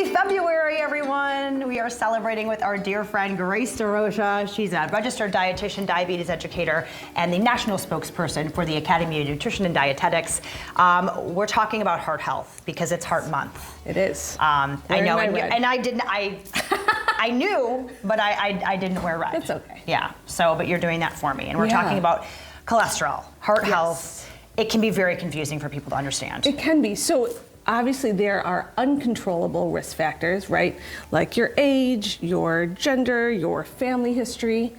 Happy February, everyone. We are celebrating with our dear friend, Grace Derocha. She's a registered dietitian, diabetes educator, and the national spokesperson for the Academy of Nutrition and Dietetics. We're talking about heart health because it's Heart Month. It is. I know, and I didn't, I knew, but I didn't wear red. It's okay. Yeah, but you're doing that for me. And we're talking about cholesterol, heart health. It can be very confusing for people to understand. It can be. So obviously there are uncontrollable risk factors, right? Like your age, your gender, your family history.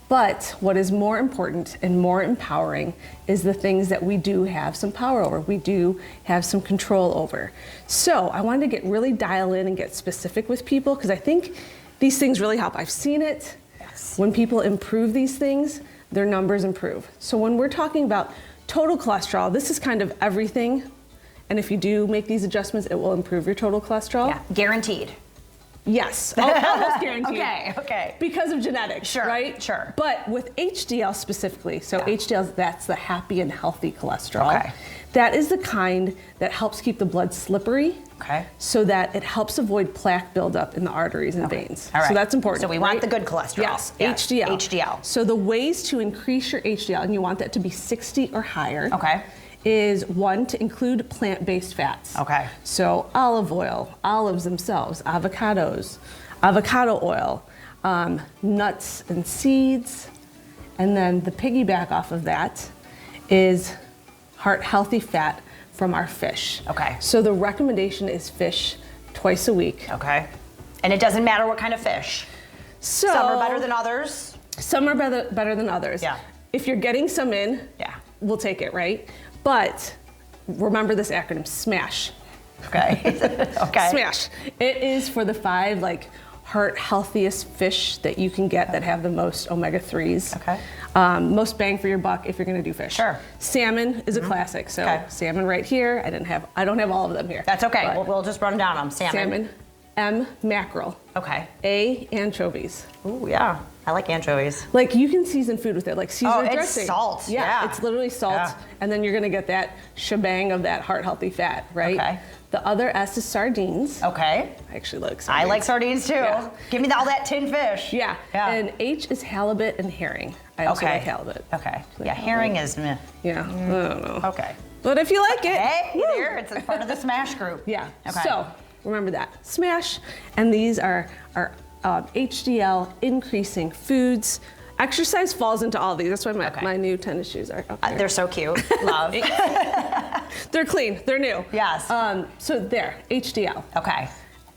But what is more important and more empowering is the things that we do have some power over. We do have some control over. So I wanted to get really dial in and get specific with people because I think these things really help. I've seen it. Yes. When people improve these things, their numbers improve. So when we're talking about total cholesterol, this is kind of everything. And if you do make these adjustments, it will improve your total cholesterol. Yeah, guaranteed. Yes, almost guaranteed. Okay. Because of genetics, Sure, right? sure. But with HDL specifically, so HDL, that's the happy and healthy cholesterol. Okay. That is the kind that helps keep the blood slippery. Okay. So that it helps avoid plaque buildup in the arteries and veins. All right. So that's important. So we want the good cholesterol. Yes, HDL. HDL. So the ways to increase your HDL, and you want that to be 60 or higher. Okay. Is one, to include plant-based fats. Okay. So olive oil, olives themselves, avocados, avocado oil, nuts and seeds, and then the piggyback off of that is heart-healthy fat from our fish. Okay. So the recommendation is fish twice a week. Okay. And it doesn't matter what kind of fish. So Some are better than others. Some are better than others. Yeah. If you're getting some in, we'll take it, right? But remember this acronym, SMASH. Okay. Okay. SMASH. It is for the 5 heart healthiest fish that you can get that have the most omega-3s. Okay. Most bang for your buck if you're going to do fish. Sure. Salmon is a classic. So salmon right here. I don't have all of them here. That's okay. We'll just run down them. Salmon. M, mackerel. Okay. A, anchovies. Ooh, yeah. I like anchovies. Like you can season food with it, like Caesar dressing. It's salt. Yeah, it's literally salt, and then you're gonna get that shebang of that heart-healthy fat, right? Okay. The other S is sardines. Okay. I actually like sardines. I like sardines too. Yeah. Give me all that tin fish. Yeah. And H is halibut and herring. I also like halibut. Okay. Yeah, herring is meh. Yeah. I don't know. Okay. But if you like it, hey, there, it's a part of the SMASH group. Yeah. Okay. So remember that SMASH, and these are HDL increasing foods. Exercise falls into all these. That's why my new tennis shoes are up there. They're so cute. Love. They're clean. They're new. Yes. So there, HDL. Okay.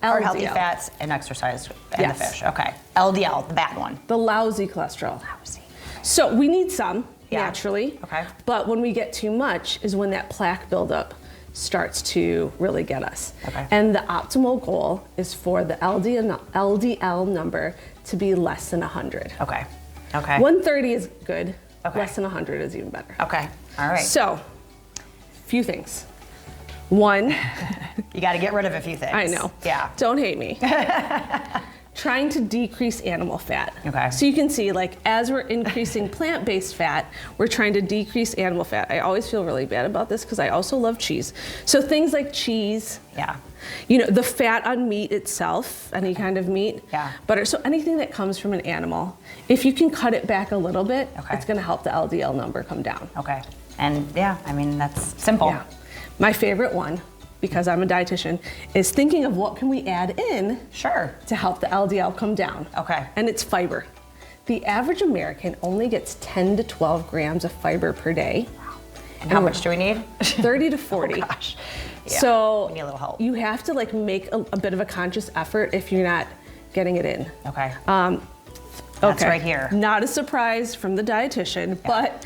LDL. Or healthy fats and exercise and the fish. Okay. LDL, the bad one. The lousy cholesterol. Lousy. So we need some naturally. Okay. But when we get too much is when that plaque buildup starts to really get us. Okay. And the optimal goal is for the LDL number to be less than 100. Okay. Okay. 130 is good. Okay. Less than 100 is even better. Okay. All right. So, few things. One, you got to get rid of a few things. I know. Yeah. Don't hate me. Trying to decrease animal fat. Okay. So you can see, as we're increasing plant-based fat, we're trying to decrease animal fat. I always feel really bad about this because I also love cheese. So things like cheese. Yeah. The fat on meat itself, any kind of meat. Yeah. Butter. So anything that comes from an animal, if you can cut it back a little bit, it's going to help the LDL number come down. Okay. And that's simple. Yeah. My favorite one, because I'm a dietitian, is thinking of what can we add in to help the LDL come down. Okay. And it's fiber. The average American only gets 10 to 12 grams of fiber per day. And how much do we need? 30 to 40. Oh gosh. Yeah, so we need a little help. You have to make a bit of a conscious effort if you're not getting it in. Okay. That's right here. Not a surprise from the dietitian, but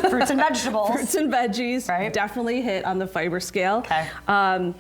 fruits and vegetables. Fruits and veggies definitely hit on the fiber scale. Okay.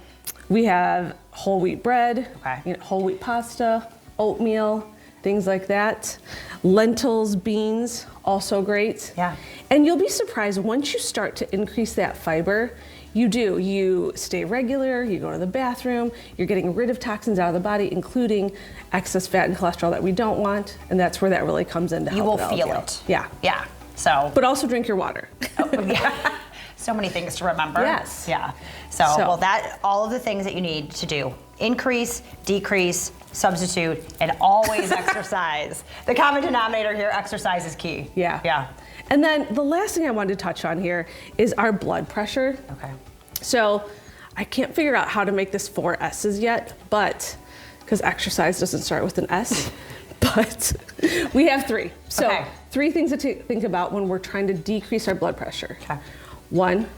We have whole wheat bread, okay. Whole wheat pasta, oatmeal, things like that. Lentils, beans, also great. Yeah. And you'll be surprised once you start to increase that fiber. You stay regular, you go to the bathroom, you're getting rid of toxins out of the body, including excess fat and cholesterol that we don't want, and that's where that really comes in to help. You will feel it. Yeah. Yeah. So. But also drink your water. Oh, yeah. So many things to remember. Yes. Yeah. So, well, all of the things that you need to do increase, decrease, substitute, and always exercise. The common denominator here, exercise is key. Yeah. Yeah. And then the last thing I wanted to touch on here is our blood pressure. Okay. So I can't figure out how to make this 4 S's yet, but because exercise doesn't start with an S, but we have 3. So Okay. 3 things to think about when we're trying to decrease our blood pressure. Okay. 1,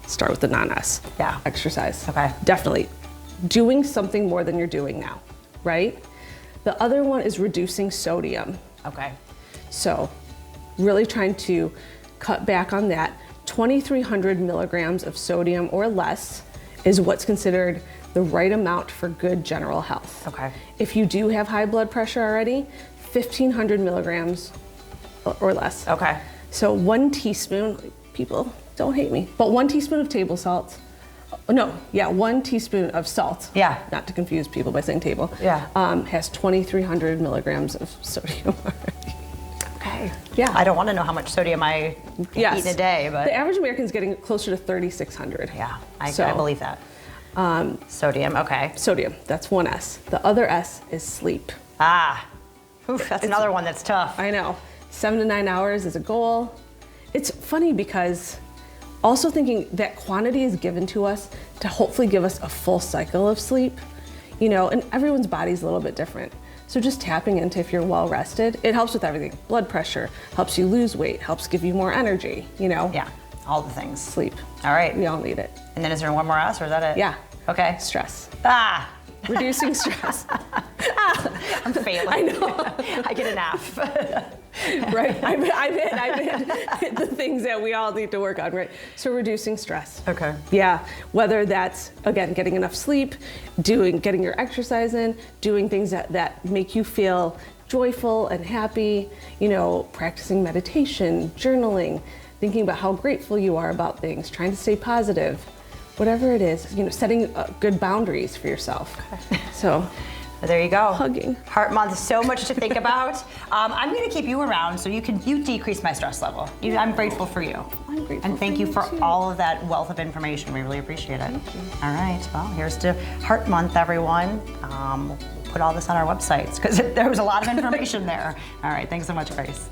start with the non-S. Yeah. Exercise. Okay. Definitely. Doing something more than you're doing now, right? The other one is reducing sodium. Okay. So really trying to cut back on that. 2,300 milligrams of sodium or less is what's considered the right amount for good general health. Okay. If you do have high blood pressure already, 1,500 milligrams or less. Okay. So 1 teaspoon, people don't hate me, but 1 teaspoon of table salt. No, yeah, 1 teaspoon of salt. Yeah. Not to confuse people by saying table. Yeah. Has 2,300 milligrams of sodium already. Okay. Yeah. I don't want to know how much sodium I eat in a day, but the average American is getting closer to 3,600. yeah, I So, believe that. Sodium, okay. Sodium, that's 1 S. The other S is sleep. Ah, oof, that's another one that's tough. I know. 7 to 9 hours is a goal. It's funny because also thinking that quantity is given to us to hopefully give us a full cycle of sleep, you know, and everyone's body's a little bit different. So just tapping into if you're well rested, it helps with everything. Blood pressure, helps you lose weight, helps give you more energy, you know? Yeah, all the things. Sleep. All right. We all need it. And then is there one more S or is that it? Yeah. Okay. Stress. Ah, Reducing stress. I'm failing. I know. I get an F. Right. I've hit the things that we all need to work on, right? So reducing stress. Okay. Yeah. Whether that's, again, getting enough sleep, getting your exercise in, doing things that make you feel joyful and happy, you know, practicing meditation, journaling, thinking about how grateful you are about things, trying to stay positive, whatever it is, you know, setting good boundaries for yourself. Okay. So there you go. Hugging. Heart Month, so much to think about. I'm going to keep you around so you decrease my stress level. I'm grateful for you. I'm grateful And thank for you you for too. all of that wealth of information. We really appreciate it. Thank you. All right. Well, here's to Heart Month, everyone. We'll put all this on our websites because there was a lot of information there. All right. Thanks so much, Grace.